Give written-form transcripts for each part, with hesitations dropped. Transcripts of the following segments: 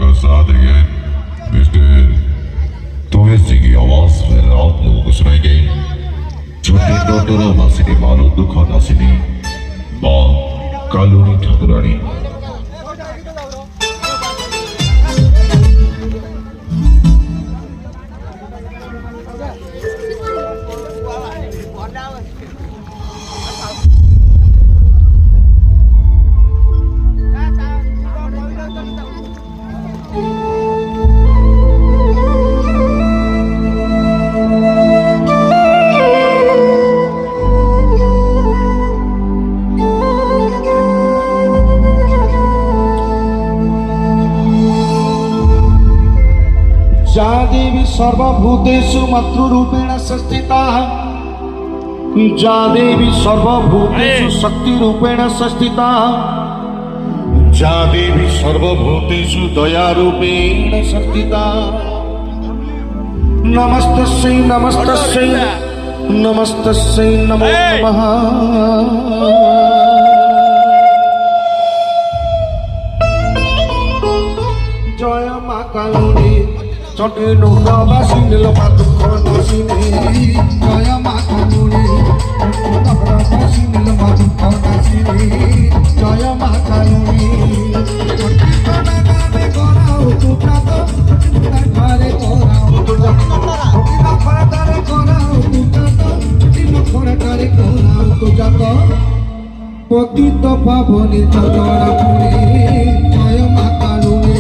आपका साथ again mister तोमेश जी की आवाज में आप लोगों को सुनाएंगे छोटे डॉक्टर मासिनी मानो दुख नासिनी माँ कालूनी ठाकुरानी। जा देवी सर्वभूतेषु मातृरूपेण संस्थिता जा देवी सर्वभूतेषु शक्तिरूपेण संस्थिता जा देवी सर्वभूतेषु दयारूपेण संस्थिता। नमस्तस्यै नमस्तस्यै नमस्तस्यै नमो नमः। जय मा कालुनी छोटे नौका बासिनी लोपा दुख नासिनी जय मा कालुनी नौका बासिनी लोपा दुख नासिनी जय मा कालुनी छोटे गाने गाने कराओ तू जातो घरे कराओ तू जातो छोटे घरे कराओ तू जातो छोटे घरे कराओ तू जातो पतित पावनी चरण पुरी जय मा कालुनी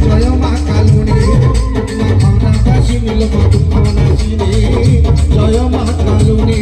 जय मा कालुनी जय मा कालुनी।